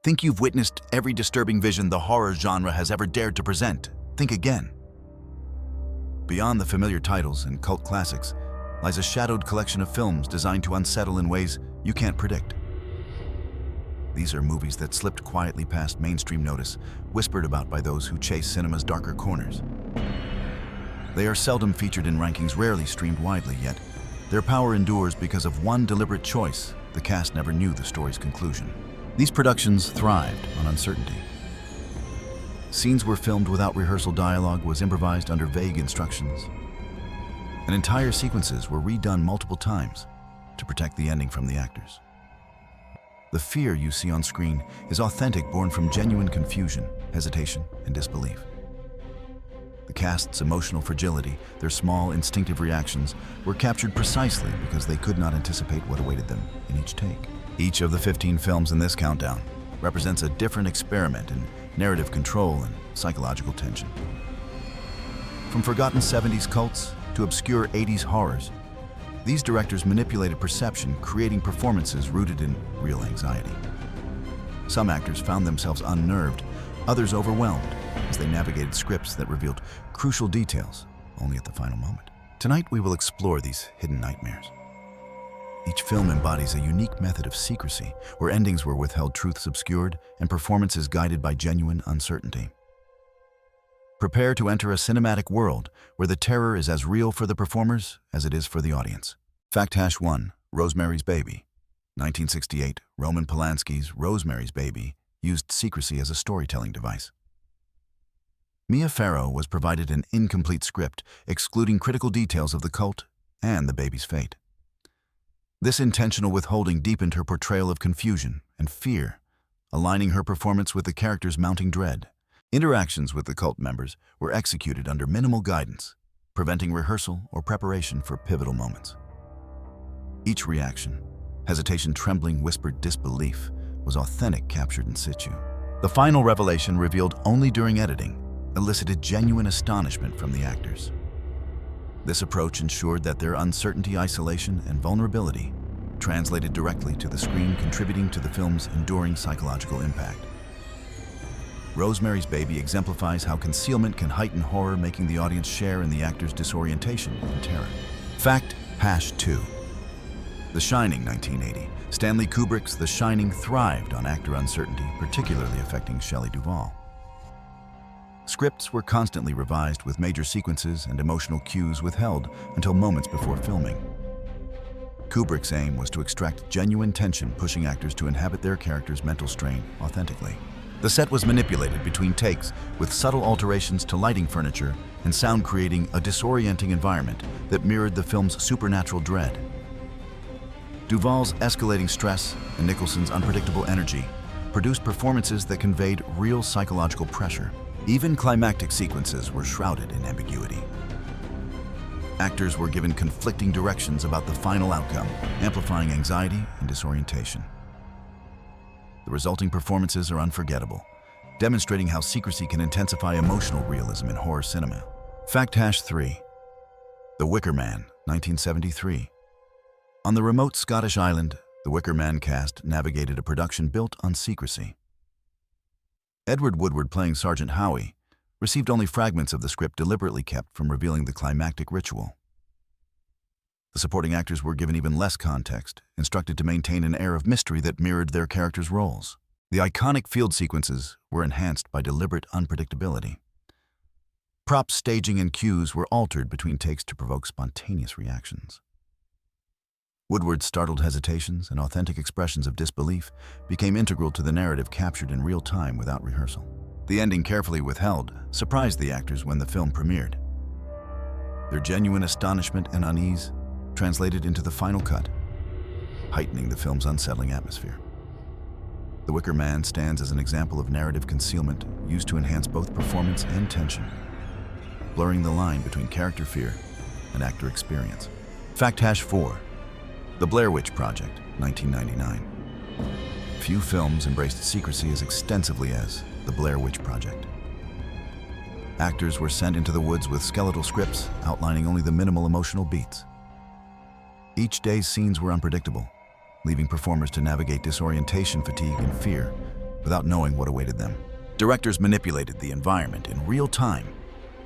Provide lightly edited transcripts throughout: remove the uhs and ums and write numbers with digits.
Think you've witnessed every disturbing vision the horror genre has ever dared to present? Think again. Beyond the familiar titles and cult classics lies a shadowed collection of films designed to unsettle in ways you can't predict. These are movies that slipped quietly past mainstream notice, whispered about by those who chase cinema's darker corners. They are seldom featured in rankings, rarely streamed widely, yet their power endures because of one deliberate choice: the cast never knew the story's conclusion. These productions thrived on uncertainty. Scenes were filmed without rehearsal, dialogue was improvised under vague instructions, and entire sequences were redone multiple times to protect the ending from the actors. The fear you see on screen is authentic, born from genuine confusion, hesitation, and disbelief. The cast's emotional fragility, their small, instinctive reactions, were captured precisely because they could not anticipate what awaited them in each take. Each of the 15 films in this countdown represents a different experiment in narrative control and psychological tension. From forgotten 70s cults to obscure 80s horrors, these directors manipulated perception, creating performances rooted in real anxiety. Some actors found themselves unnerved, others overwhelmed, as they navigated scripts that revealed crucial details only at the final moment. Tonight, we will explore these hidden nightmares. Each film embodies a unique method of secrecy, where endings were withheld, truths obscured, and performances guided by genuine uncertainty. Prepare to enter a cinematic world where the terror is as real for the performers as it is for the audience. Fact Hash 1, Rosemary's Baby. 1968, Roman Polanski's Rosemary's Baby used secrecy as a storytelling device. Mia Farrow was provided an incomplete script, excluding critical details of the cult and the baby's fate. This intentional withholding deepened her portrayal of confusion and fear, aligning her performance with the character's mounting dread. Interactions with the cult members were executed under minimal guidance, preventing rehearsal or preparation for pivotal moments. Each reaction, hesitation, trembling, whispered disbelief, was authentic, captured in situ. The final revelation, revealed only during editing, elicited genuine astonishment from the actors. This approach ensured that their uncertainty, isolation, and vulnerability translated directly to the screen, contributing to the film's enduring psychological impact. Rosemary's Baby exemplifies how concealment can heighten horror, making the audience share in the actor's disorientation and terror. Fact Hash 2. The Shining, 1980. Stanley Kubrick's The Shining thrived on actor uncertainty, particularly affecting Shelley Duvall. Scripts were constantly revised, with major sequences and emotional cues withheld until moments before filming. Kubrick's aim was to extract genuine tension, pushing actors to inhabit their characters' mental strain authentically. The set was manipulated between takes, with subtle alterations to lighting, furniture, and sound, creating a disorienting environment that mirrored the film's supernatural dread. Duvall's escalating stress and Nicholson's unpredictable energy produced performances that conveyed real psychological pressure. Even climactic sequences were shrouded in ambiguity. Actors were given conflicting directions about the final outcome, amplifying anxiety and disorientation. The resulting performances are unforgettable, demonstrating how secrecy can intensify emotional realism in horror cinema. Fact Hash 3. The Wicker Man, 1973. On the remote Scottish island, the Wicker Man cast navigated a production built on secrecy. Edward Woodward, playing Sergeant Howie, received only fragments of the script, deliberately kept from revealing the climactic ritual. The supporting actors were given even less context, instructed to maintain an air of mystery that mirrored their characters' roles. The iconic field sequences were enhanced by deliberate unpredictability. Props, staging, and cues were altered between takes to provoke spontaneous reactions. Woodward's startled hesitations and authentic expressions of disbelief became integral to the narrative, captured in real time without rehearsal. The ending, carefully withheld, surprised the actors when the film premiered. Their genuine astonishment and unease translated into the final cut, heightening the film's unsettling atmosphere. The Wicker Man stands as an example of narrative concealment used to enhance both performance and tension, blurring the line between character fear and actor experience. Fact Hash 4. The Blair Witch Project, 1999. Few films embraced secrecy as extensively as The Blair Witch Project. Actors were sent into the woods with skeletal scripts outlining only the minimal emotional beats. Each day's scenes were unpredictable, leaving performers to navigate disorientation, fatigue, and fear without knowing what awaited them. Directors manipulated the environment in real time,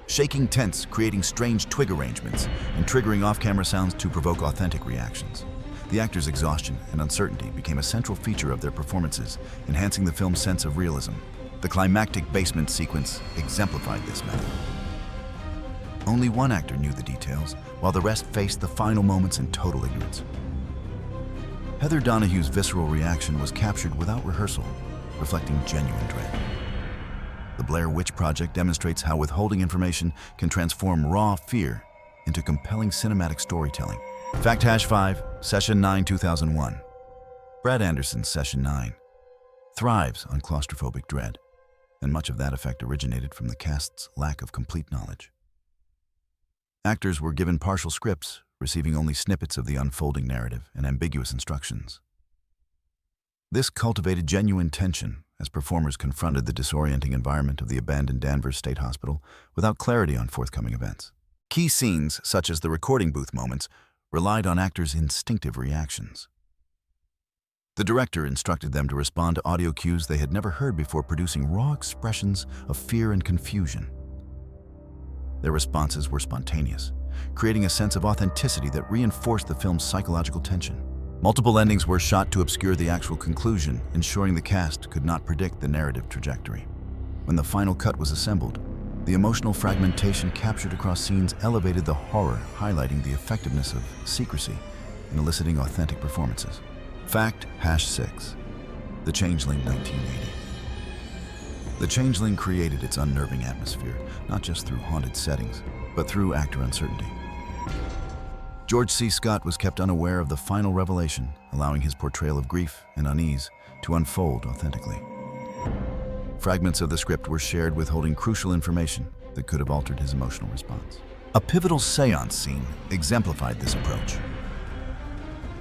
shaking tents, creating strange twig arrangements, and triggering off-camera sounds to provoke authentic reactions. The actors' exhaustion and uncertainty became a central feature of their performances, enhancing the film's sense of realism. The climactic basement sequence exemplified this method. Only one actor knew the details, while the rest faced the final moments in total ignorance. Heather Donahue's visceral reaction was captured without rehearsal, reflecting genuine dread. The Blair Witch Project demonstrates how withholding information can transform raw fear into compelling cinematic storytelling. Fact Hash 5, Session 9, 2001. Brad Anderson's Session 9 thrives on claustrophobic dread, and much of that effect originated from the cast's lack of complete knowledge. Actors were given partial scripts, receiving only snippets of the unfolding narrative and ambiguous instructions. This cultivated genuine tension as performers confronted the disorienting environment of the abandoned Danvers State Hospital without clarity on forthcoming events. Key scenes, such as the recording booth moments, relied on actors' instinctive reactions. The director instructed them to respond to audio cues they had never heard before, producing raw expressions of fear and confusion. Their responses were spontaneous, creating a sense of authenticity that reinforced the film's psychological tension. Multiple endings were shot to obscure the actual conclusion, ensuring the cast could not predict the narrative trajectory. When the final cut was assembled, the emotional fragmentation captured across scenes elevated the horror, highlighting the effectiveness of secrecy in eliciting authentic performances. Fact Hash 6, The Changeling 1980. The Changeling created its unnerving atmosphere, not just through haunted settings, but through actor uncertainty. George C. Scott was kept unaware of the final revelation, allowing his portrayal of grief and unease to unfold authentically. Fragments of the script were shared, withholding crucial information that could have altered his emotional response. A pivotal seance scene exemplified this approach.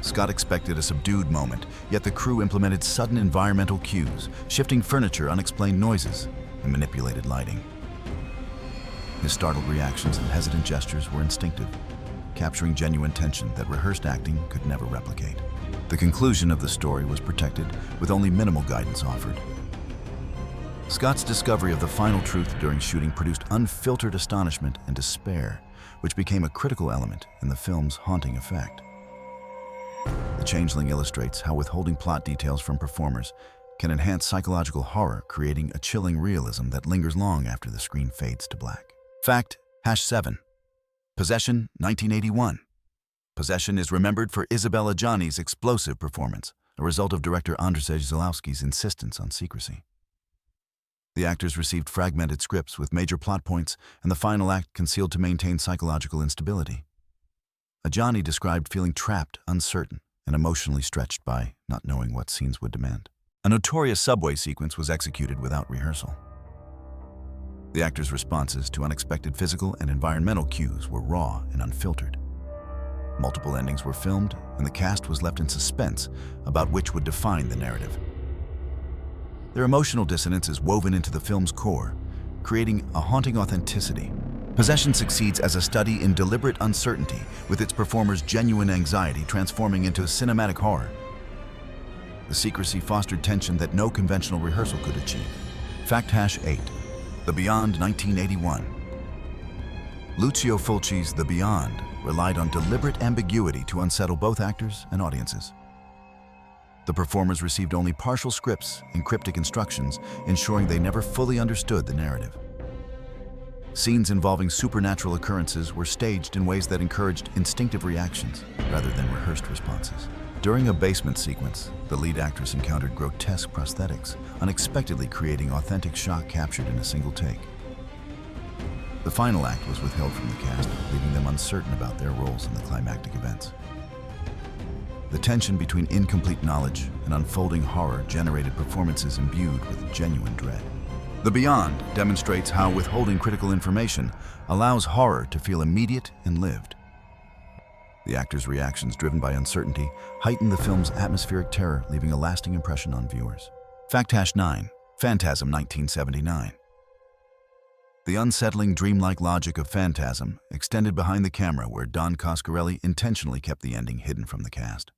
Scott expected a subdued moment, yet the crew implemented sudden environmental cues, shifting furniture, unexplained noises, and manipulated lighting. His startled reactions and hesitant gestures were instinctive, capturing genuine tension that rehearsed acting could never replicate. The conclusion of the story was protected, with only minimal guidance offered. Scott's discovery of the final truth during shooting produced unfiltered astonishment and despair, which became a critical element in the film's haunting effect. The Changeling illustrates how withholding plot details from performers can enhance psychological horror, creating a chilling realism that lingers long after the screen fades to black. Fact Hash 7, Possession 1981. Possession is remembered for Isabella Adjani's explosive performance, a result of director Andrzej Zulawski's insistence on secrecy. The actors received fragmented scripts with major plot points and the final act concealed to maintain psychological instability. Adjani described feeling trapped, uncertain, and emotionally stretched by not knowing what scenes would demand. A notorious subway sequence was executed without rehearsal. The actors' responses to unexpected physical and environmental cues were raw and unfiltered. Multiple endings were filmed, and the cast was left in suspense about which would define the narrative. Their emotional dissonance is woven into the film's core, creating a haunting authenticity. Possession succeeds as a study in deliberate uncertainty, with its performers' genuine anxiety transforming into cinematic horror. The secrecy fostered tension that no conventional rehearsal could achieve. Fact Hash 8, The Beyond 1981. Lucio Fulci's The Beyond relied on deliberate ambiguity to unsettle both actors and audiences. The performers received only partial scripts and cryptic instructions, ensuring they never fully understood the narrative. Scenes involving supernatural occurrences were staged in ways that encouraged instinctive reactions rather than rehearsed responses. During a basement sequence, the lead actress encountered grotesque prosthetics, unexpectedly creating authentic shock captured in a single take. The final act was withheld from the cast, leaving them uncertain about their roles in the climactic events. The tension between incomplete knowledge and unfolding horror generated performances imbued with genuine dread. The Beyond demonstrates how withholding critical information allows horror to feel immediate and lived. The actors' reactions, driven by uncertainty, heightened the film's atmospheric terror, leaving a lasting impression on viewers. Fact Hash 9, Phantasm 1979. The unsettling, dreamlike logic of Phantasm extended behind the camera, where Don Coscarelli intentionally kept the ending hidden from the cast.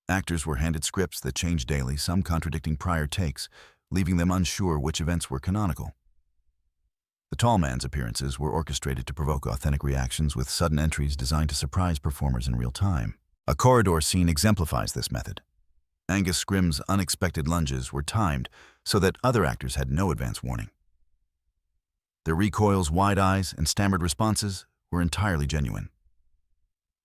Actors were handed scripts that changed daily, some contradicting prior takes, leaving them unsure which events were canonical. The tall man's appearances were orchestrated to provoke authentic reactions with sudden entries designed to surprise performers in real time. A corridor scene exemplifies this method. Angus Scrimm's unexpected lunges were timed so that other actors had no advance warning. Their recoils, wide eyes, and stammered responses were entirely genuine.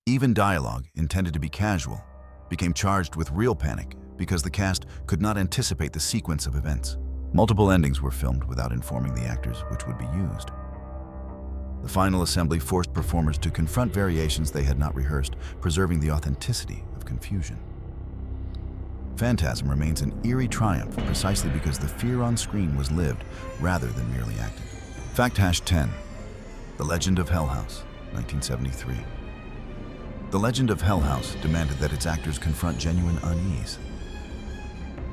Even dialogue, intended to be casual, became charged with real panic because the cast could not anticipate the sequence of events. Multiple endings were filmed without informing the actors which would be used. The final assembly forced performers to confront variations they had not rehearsed, preserving the authenticity of confusion. Phantasm remains an eerie triumph precisely because the fear on screen was lived rather than merely acted. Fact #10. The Legend of Hell House, 1973. The Legend of Hell House demanded that its actors confront genuine unease.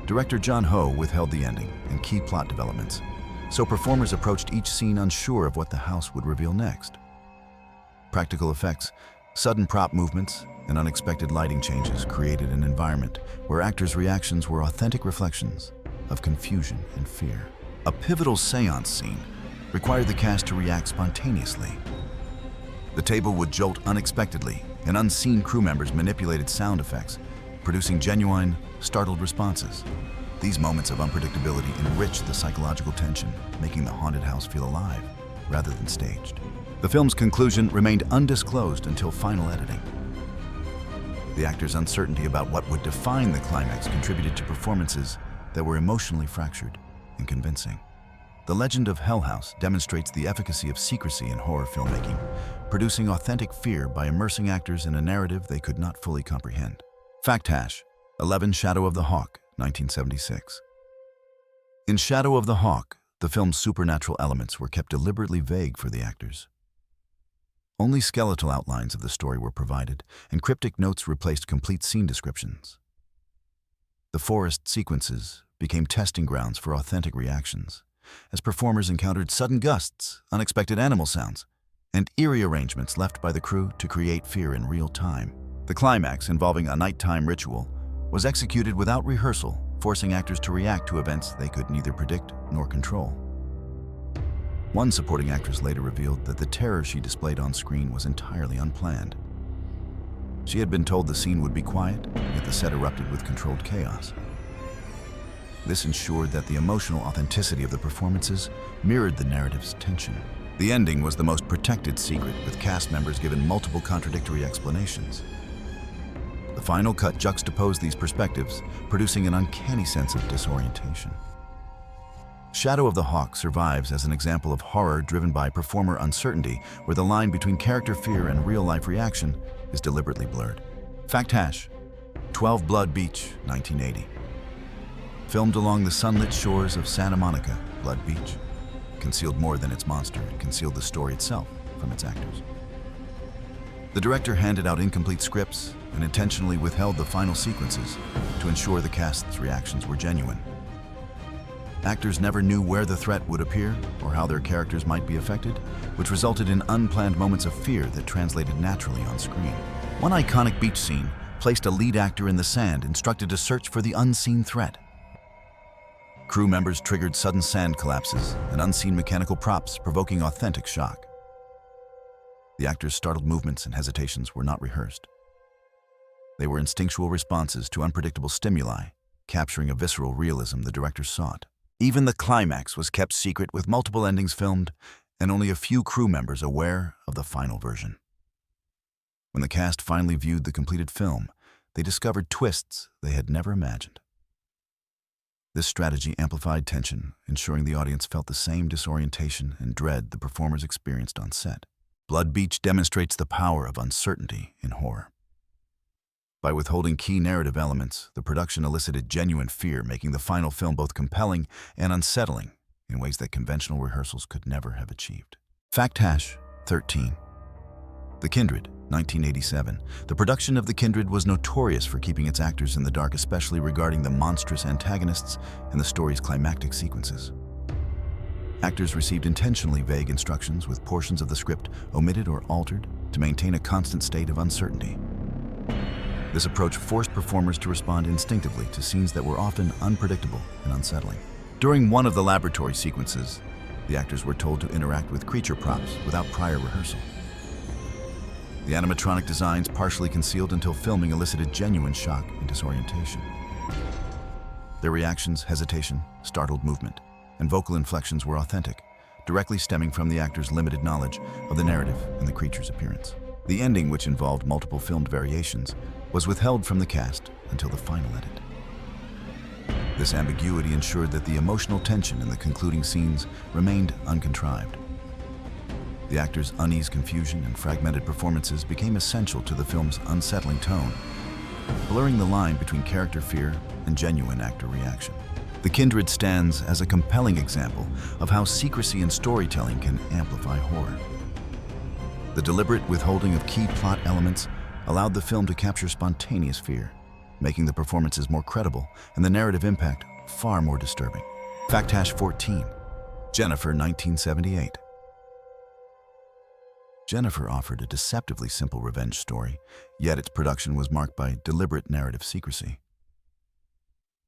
Director John Ho withheld the ending and key plot developments, so performers approached each scene unsure of what the house would reveal next. Practical effects, sudden prop movements, and unexpected lighting changes created an environment where actors' reactions were authentic reflections of confusion and fear. A pivotal seance scene required the cast to react spontaneously. The table would jolt unexpectedly, and unseen crew members manipulated sound effects, producing genuine, startled responses. These moments of unpredictability enriched the psychological tension, making the haunted house feel alive rather than staged. The film's conclusion remained undisclosed until final editing. The actors' uncertainty about what would define the climax contributed to performances that were emotionally fractured and convincing. The Legend of Hell House demonstrates the efficacy of secrecy in horror filmmaking, producing authentic fear by immersing actors in a narrative they could not fully comprehend. Fact #11. Shadow of the Hawk, 1976. In Shadow of the Hawk, the film's supernatural elements were kept deliberately vague for the actors. Only skeletal outlines of the story were provided, and cryptic notes replaced complete scene descriptions. The forest sequences became testing grounds for authentic reactions, as performers encountered sudden gusts, unexpected animal sounds, and eerie arrangements left by the crew to create fear in real time. The climax, involving a nighttime ritual, was executed without rehearsal, forcing actors to react to events they could neither predict nor control. One supporting actress later revealed that the terror she displayed on screen was entirely unplanned. She had been told the scene would be quiet, yet the set erupted with controlled chaos. This ensured that the emotional authenticity of the performances mirrored the narrative's tension. The ending was the most protected secret, with cast members given multiple contradictory explanations. The final cut juxtaposed these perspectives, producing an uncanny sense of disorientation. Shadow of the Hawk survives as an example of horror driven by performer uncertainty, where the line between character fear and real-life reaction is deliberately blurred. Fact #12. Blood Beach, 1980. Filmed along the sunlit shores of Santa Monica, Blood Beach concealed more than its monster. It concealed the story itself from its actors. The director handed out incomplete scripts and intentionally withheld the final sequences to ensure the cast's reactions were genuine. Actors never knew where the threat would appear or how their characters might be affected, which resulted in unplanned moments of fear that translated naturally on screen. One iconic beach scene placed a lead actor in the sand, instructed to search for the unseen threat. Crew members triggered sudden sand collapses and unseen mechanical props, provoking authentic shock. The actors' startled movements and hesitations were not rehearsed. They were instinctual responses to unpredictable stimuli, capturing a visceral realism the director sought. Even the climax was kept secret, with multiple endings filmed and only a few crew members aware of the final version. When the cast finally viewed the completed film, they discovered twists they had never imagined. This strategy amplified tension, ensuring the audience felt the same disorientation and dread the performers experienced on set. Blood Beach demonstrates the power of uncertainty in horror. By withholding key narrative elements, the production elicited genuine fear, making the final film both compelling and unsettling in ways that conventional rehearsals could never have achieved. Fact #13. The Kindred, 1987. The production of The Kindred was notorious for keeping its actors in the dark, especially regarding the monstrous antagonists and the story's climactic sequences. Actors received intentionally vague instructions, with portions of the script omitted or altered to maintain a constant state of uncertainty. This approach forced performers to respond instinctively to scenes that were often unpredictable and unsettling. During one of the laboratory sequences, the actors were told to interact with creature props without prior rehearsal. The animatronic designs partially concealed until filming elicited genuine shock and disorientation. Their reactions, hesitation, startled movement, and vocal inflections were authentic, directly stemming from the actors' limited knowledge of the narrative and the creature's appearance. The ending, which involved multiple filmed variations, was withheld from the cast until the final edit. This ambiguity ensured that the emotional tension in the concluding scenes remained uncontrived. The actors' unease, confusion, and fragmented performances became essential to the film's unsettling tone, blurring the line between character fear and genuine actor reaction. The Kindred stands as a compelling example of how secrecy in storytelling can amplify horror. The deliberate withholding of key plot elements allowed the film to capture spontaneous fear, making the performances more credible and the narrative impact far more disturbing. Fact hash 14. Jennifer, 1978. Jennifer offered a deceptively simple revenge story, yet its production was marked by deliberate narrative secrecy.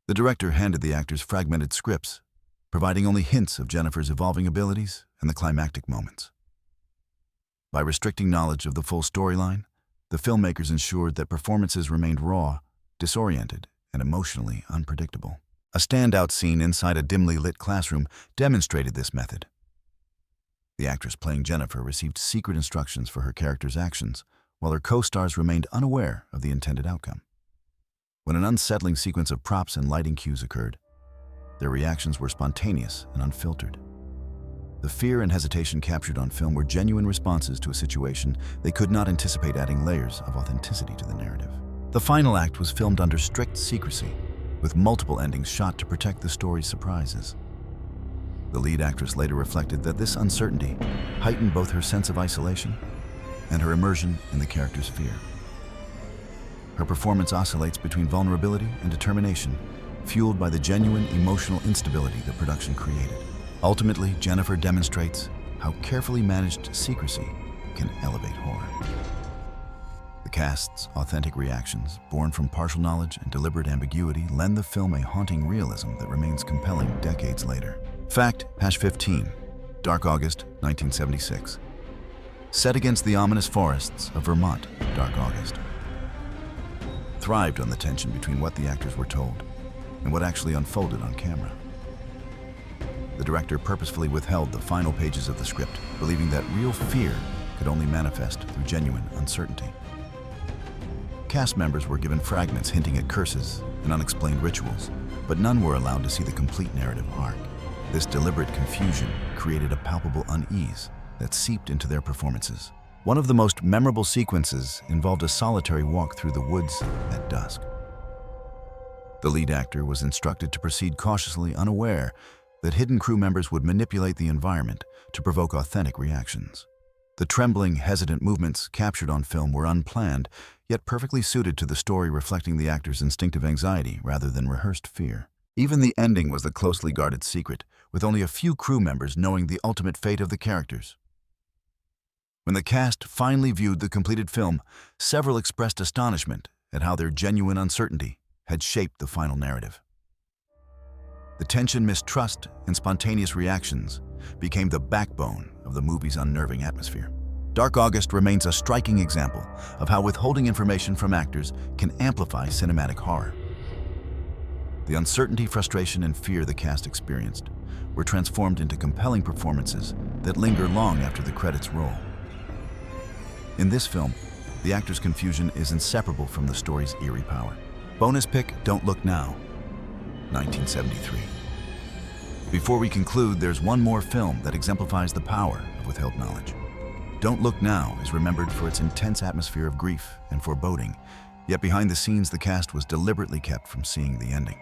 The director handed the actors fragmented scripts, providing only hints of Jennifer's evolving abilities and the climactic moments. By restricting knowledge of the full storyline, the filmmakers ensured that performances remained raw, disoriented, and emotionally unpredictable. A standout scene inside a dimly lit classroom demonstrated this method. The actress playing Jennifer received secret instructions for her character's actions, while her co-stars remained unaware of the intended outcome. When an unsettling sequence of props and lighting cues occurred, their reactions were spontaneous and unfiltered. The fear and hesitation captured on film were genuine responses to a situation they could not anticipate, adding layers of authenticity to the narrative. The final act was filmed under strict secrecy, with multiple endings shot to protect the story's surprises. The lead actress later reflected that this uncertainty heightened both her sense of isolation and her immersion in the character's fear. Her performance oscillates between vulnerability and determination, fueled by the genuine emotional instability the production created. Ultimately, Jennifer demonstrates how carefully managed secrecy can elevate horror. The cast's authentic reactions, born from partial knowledge and deliberate ambiguity, lend the film a haunting realism that remains compelling decades later. Fact hash 15. Dark August, 1976. Set against the ominous forests of Vermont, Dark August thrived on the tension between what the actors were told and what actually unfolded on camera. The director purposefully withheld the final pages of the script, believing that real fear could only manifest through genuine uncertainty. Cast members were given fragments hinting at curses and unexplained rituals, but none were allowed to see the complete narrative arc. This deliberate confusion created a palpable unease that seeped into their performances. One of the most memorable sequences involved a solitary walk through the woods at dusk. The lead actor was instructed to proceed cautiously, unaware that hidden crew members would manipulate the environment to provoke authentic reactions. The trembling, hesitant movements captured on film were unplanned, yet perfectly suited to the story, reflecting the actor's instinctive anxiety rather than rehearsed fear. Even the ending was a closely guarded secret, with only a few crew members knowing the ultimate fate of the characters. When the cast finally viewed the completed film, several expressed astonishment at how their genuine uncertainty had shaped the final narrative. The tension, mistrust, and spontaneous reactions became the backbone of the movie's unnerving atmosphere. Dark August remains a striking example of how withholding information from actors can amplify cinematic horror. The uncertainty, frustration, and fear the cast experienced were transformed into compelling performances that linger long after the credits roll. In this film, the actor's confusion is inseparable from the story's eerie power. Bonus pick, Don't Look Now, 1973. Before we conclude, there's one more film that exemplifies the power of withheld knowledge. Don't Look Now is remembered for its intense atmosphere of grief and foreboding, yet behind the scenes the cast was deliberately kept from seeing the ending.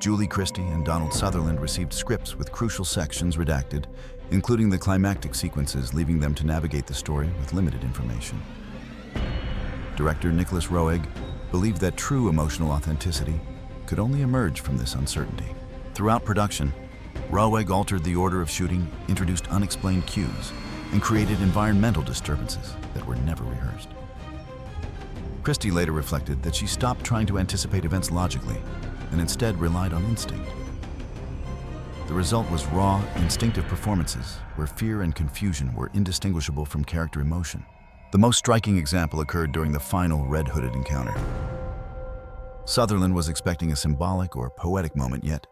Julie Christie and Donald Sutherland received scripts with crucial sections redacted, including the climactic sequences, leaving them to navigate the story with limited information. Director Nicholas Roeg believed that true emotional authenticity could only emerge from this uncertainty. Throughout production, Roeg altered the order of shooting, introduced unexplained cues, and created environmental disturbances that were never rehearsed. Christie later reflected that she stopped trying to anticipate events logically and instead relied on instinct. The result was raw, instinctive performances where fear and confusion were indistinguishable from character emotion. The most striking example occurred during the final red hooded encounter. Sutherland was expecting a symbolic or poetic moment, yet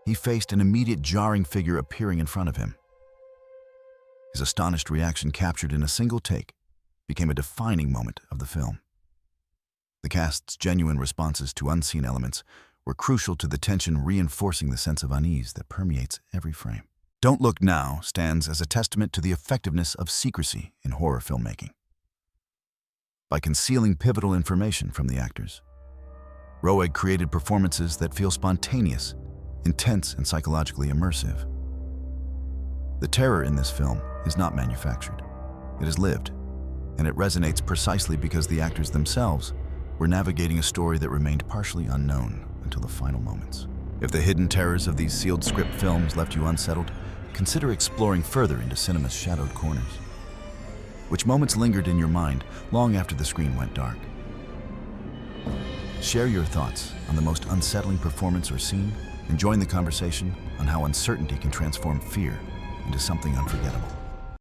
he faced an immediate jarring figure appearing in front of him. His astonished reaction, captured in a single take, became a defining moment of the film. The cast's genuine responses to unseen elements were crucial to the tension, reinforcing the sense of unease that permeates every frame. Don't Look Now stands as a testament to the effectiveness of secrecy in horror filmmaking. By concealing pivotal information from the actors, Roeg created performances that feel spontaneous, intense, and psychologically immersive. The terror in this film is not manufactured. It is lived, and it resonates precisely because the actors themselves were navigating a story that remained partially unknown until the final moments. If the hidden terrors of these sealed script films left you unsettled, consider exploring further into cinema's shadowed corners. Which moments lingered in your mind long after the screen went dark? Share your thoughts on the most unsettling performance or scene, and join the conversation on how uncertainty can transform fear into something unforgettable.